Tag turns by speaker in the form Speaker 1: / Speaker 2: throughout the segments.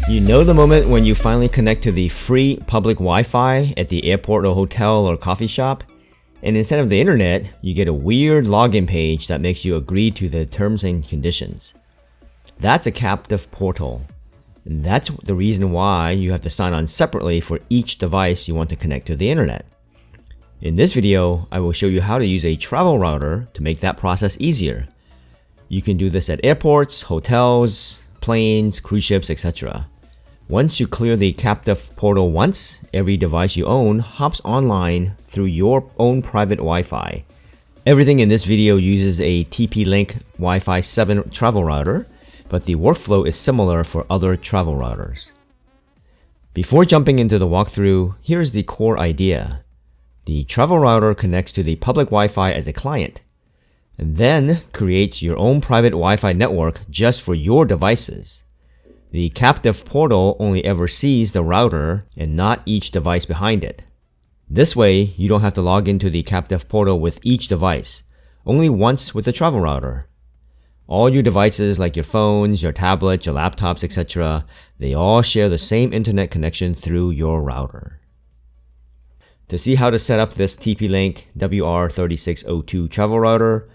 Speaker 1: You know the moment when you finally connect to the free public Wi-Fi at the airport or hotel or coffee shop, and instead of the internet, you get a weird login page that makes you agree to the terms and conditions. That's a captive portal. And that's the reason why you have to sign on separately for each device you want to connect to the internet. In this video, I will show you how to use a travel router to make that process easier. You can do this at airports, hotels, planes, cruise ships, etc. Once you clear the captive portal once, every device you own hops online through your own private Wi-Fi. Everything in this video uses a TP-Link Wi-Fi 7 travel router, but the workflow is similar for other travel routers. Before jumping into the walkthrough, here's the core idea. The travel router connects to the public Wi-Fi as a client, and then creates your own private Wi-Fi network just for your devices. The captive portal only ever sees the router and not each device behind it. This way, you don't have to log into the captive portal with each device, only once with the travel router. All your devices like your phones, your tablets, your laptops, etc., they all share the same internet connection through your router. To see how to set up this TP-Link BE3600 travel router,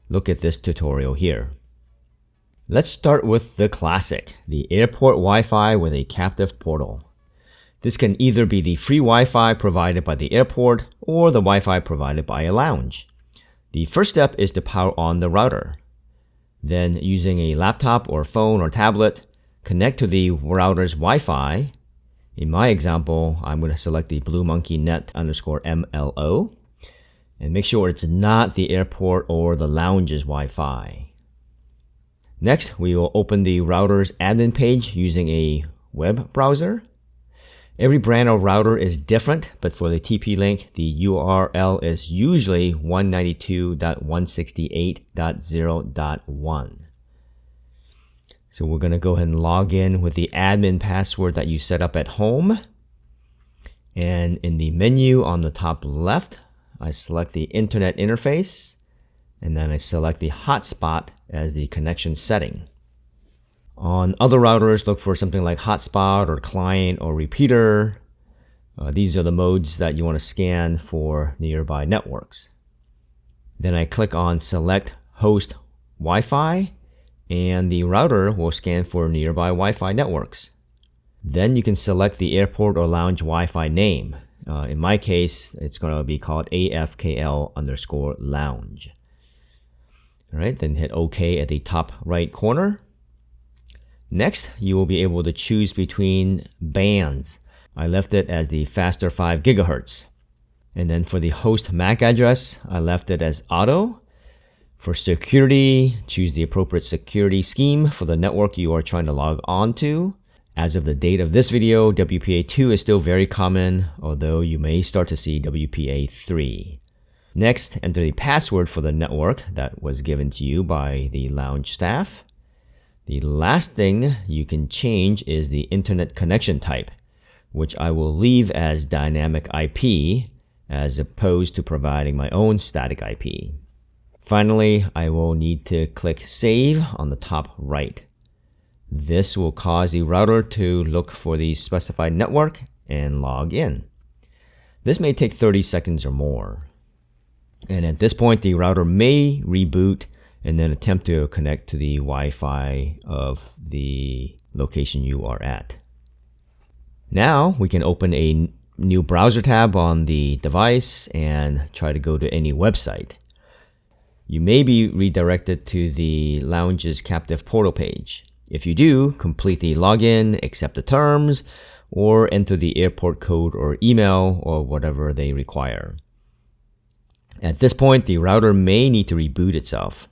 Speaker 1: look at this tutorial here. Let's start with the classic, the airport Wi-Fi with a captive portal. This can either be the free Wi-Fi provided by the airport or the Wi-Fi provided by a lounge. The first step is to power on the router. Then, using a laptop or phone or tablet, connect to the router's Wi-Fi. In my example, I'm going to select the BlueMonkeyNet_MLO and make sure it's not the airport or the lounge's Wi-Fi. Next, we will open the router's admin page using a web browser. Every brand of router is different, but for the TP-Link, the URL is usually 192.168.0.1. So we're going to go ahead and log in with the admin password that you set up at home. And in the menu on the top left, I select the internet interface, and then I select the hotspot as the connection setting. On other routers, look for something like hotspot or client or repeater. These are the modes that you want to scan for nearby networks. Then I click on select host Wi-Fi, and the router will scan for nearby Wi-Fi networks. Then you can select the airport or lounge Wi-Fi name. In my case, it's going to be called AFKL_lounge. All right, then hit OK at the top right corner. Next, you will be able to choose between bands. I left it as the faster 5 GHz. And then for the host MAC address, I left it as auto. For security, choose the appropriate security scheme for the network you are trying to log on to. As of the date of this video, WPA2 is still very common, although you may start to see WPA3. Next, enter the password for the network that was given to you by the lounge staff. The last thing you can change is the internet connection type, which I will leave as dynamic IP as opposed to providing my own static IP. Finally, I will need to click Save on the top right. This will cause the router to look for the specified network and log in. This may take 30 seconds or more. And at this point, the router may reboot and then attempt to connect to the Wi-Fi of the location you are at. Now we can open a new browser tab on the device and try to go to any website. You may be redirected to the lounge's captive portal page. If you do, complete the login, accept the terms, or enter the airport code or email or whatever they require. At this point, the router may need to reboot itself.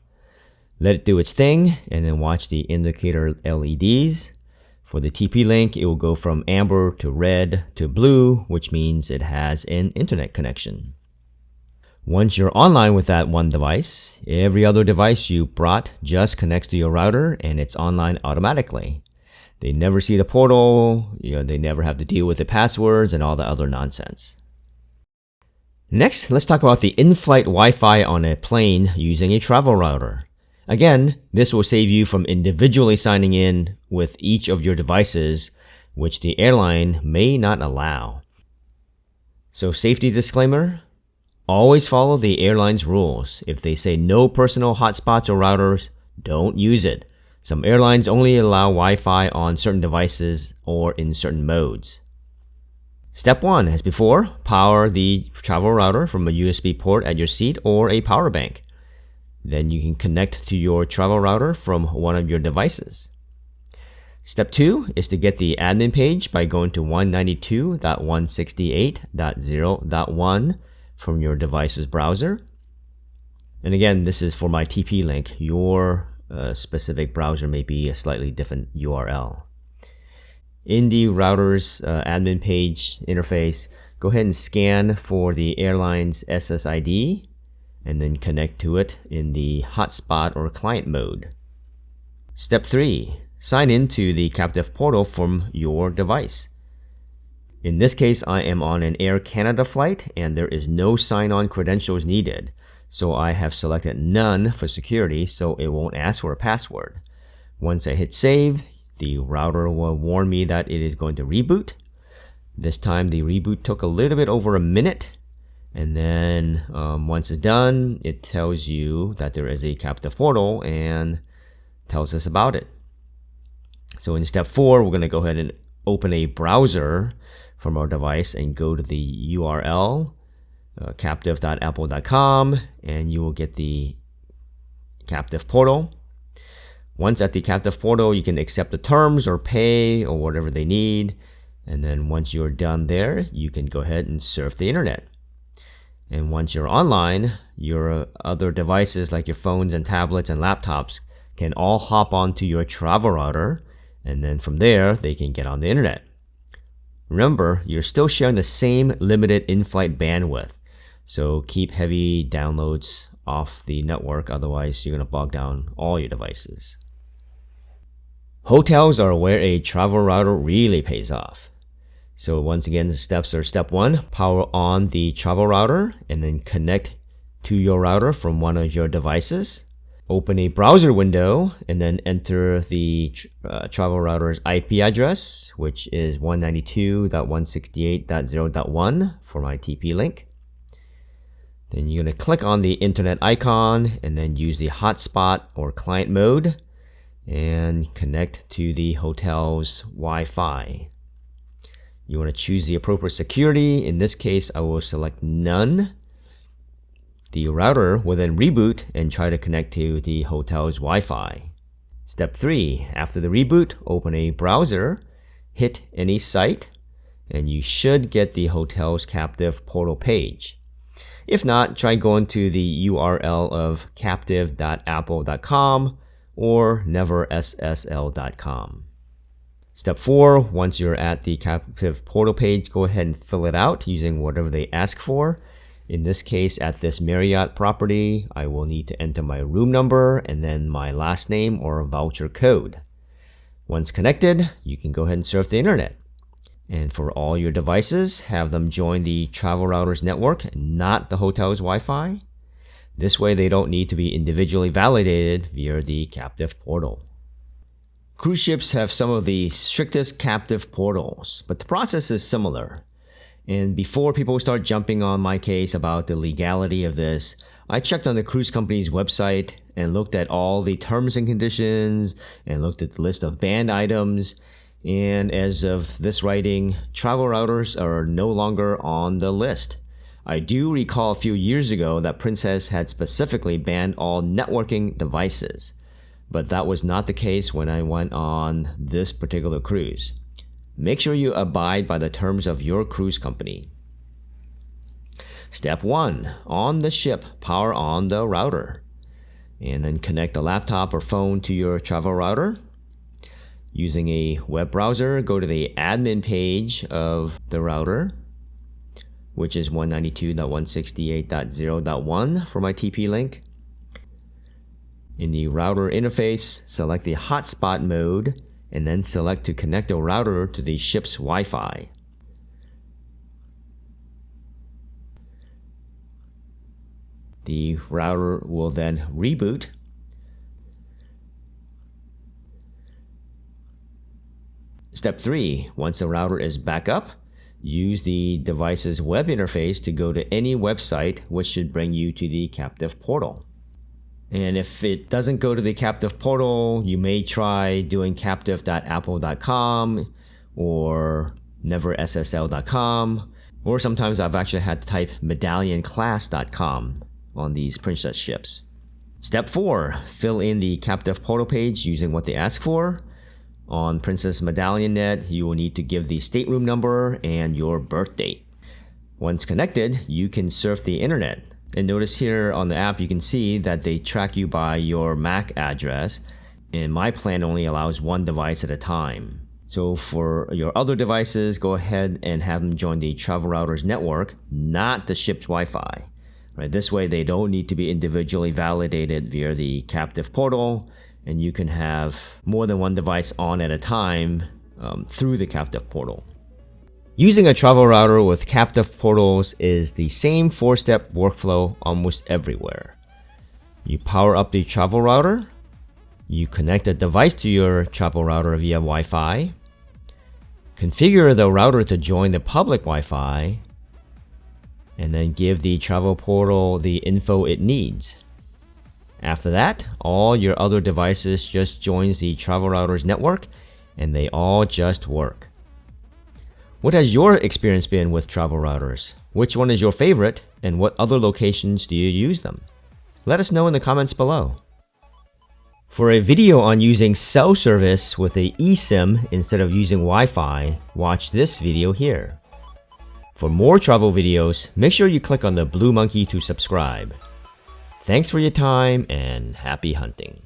Speaker 1: Let it do its thing, and then watch the indicator LEDs. For the TP-Link, it will go from amber to red to blue, which means it has an internet connection. Once you're online with that one device, every other device you brought just connects to your router and it's online automatically. They never see the portal, they never have to deal with the passwords and all the other nonsense. Next, let's talk about the in-flight Wi-Fi on a plane using a travel router. Again, this will save you from individually signing in with each of your devices, which the airline may not allow. So, safety disclaimer, always follow the airline's rules. If they say no personal hotspots or routers, don't use it. Some airlines only allow Wi-Fi on certain devices or in certain modes. Step 1, as before, power the travel router from a USB port at your seat or a power bank. Then you can connect to your travel router from one of your devices. Step 2 is to get the admin page by going to 192.168.0.1 from your device's browser. And again, this is for my TP link. Your specific browser may be a slightly different URL. In the router's admin page interface, go ahead and scan for the airline's SSID and then connect to it in the hotspot or client mode. Step 3, sign into the captive portal from your device. In this case, I am on an Air Canada flight and there is no sign-on credentials needed. So I have selected none for security, so it won't ask for a password. Once I hit save, the router will warn me that it is going to reboot. This time the reboot took a little bit over a minute. And then once it's done, it tells you that there is a captive portal and tells us about it. So in step 4, we're going to go ahead and open a browser from our device and go to the URL, captive.apple.com, and you will get the captive portal. Once at the captive portal, you can accept the terms or pay or whatever they need. And then once you're done there, you can go ahead and surf the internet. And once you're online, your other devices like your phones and tablets and laptops can all hop onto your travel router, and then from there, they can get on the internet. Remember, you're still sharing the same limited in-flight bandwidth, so keep heavy downloads off the network, otherwise you're going to bog down all your devices. Hotels are where a travel router really pays off. So once again, the steps are step 1, power on the travel router and then connect to your router from one of your devices. Open a browser window and then enter the travel router's IP address, which is 192.168.0.1 for my TP link. Then you're going to click on the internet icon and then use the hotspot or client mode and connect to the hotel's Wi-Fi. You want to choose the appropriate security. In this case, I will select none. The router will then reboot and try to connect to the hotel's Wi-Fi. Step 3, after the reboot, open a browser, hit any site, and you should get the hotel's captive portal page. If not, try going to the URL of captive.apple.com or neverssl.com. Step 4, once you're at the captive portal page, go ahead and fill it out using whatever they ask for. In this case, at this Marriott property, I will need to enter my room number and then my last name or voucher code. Once connected, you can go ahead and surf the internet. And for all your devices, have them join the travel router's network, not the hotel's Wi-Fi. This way, they don't need to be individually validated via the captive portal. Cruise ships have some of the strictest captive portals, but the process is similar. And before people start jumping on my case about the legality of this, I checked on the cruise company's website and looked at all the terms and conditions and looked at the list of banned items. And as of this writing, travel routers are no longer on the list. I do recall a few years ago that Princess had specifically banned all networking devices, but that was not the case when I went on this particular cruise. Make sure you abide by the terms of your cruise company. Step 1, on the ship, power on the router. And then connect the laptop or phone to your travel router. Using a web browser, go to the admin page of the router, which is 192.168.0.1 for my TP link. In the router interface, select the hotspot mode and then select to connect the router to the ship's Wi-Fi. The router will then reboot. Step 3, once the router is back up, use the device's web interface to go to any website, which should bring you to the captive portal. And if it doesn't go to the captive portal, you may try doing captive.apple.com or neverssl.com, or sometimes I've actually had to type medallionclass.com on these princess ships. Step 4, fill in the captive portal page using what they ask for. On Princess Medallion Net, you will need to give the stateroom number and your birth date. Once connected, you can surf the internet. And notice here on the app, you can see that they track you by your MAC address, and my plan only allows one device at a time. So for your other devices, go ahead and have them join the travel router's network, not the ship's Wi-Fi. Right? This way, they don't need to be individually validated via the captive portal, and you can have more than one device on at a time through the captive portal. Using a travel router with captive portals is the same 4-step workflow almost everywhere. You power up the travel router, you connect a device to your travel router via Wi-Fi, configure the router to join the public Wi-Fi, and then give the travel portal the info it needs. After that, all your other devices just joins the travel router's network, and they all just work. What has your experience been with travel routers? Which one is your favorite, and what other locations do you use them? Let us know in the comments below. For a video on using cell service with a eSIM instead of using Wi-Fi, watch this video here. For more travel videos, make sure you click on the blue monkey to subscribe. Thanks for your time and happy hunting.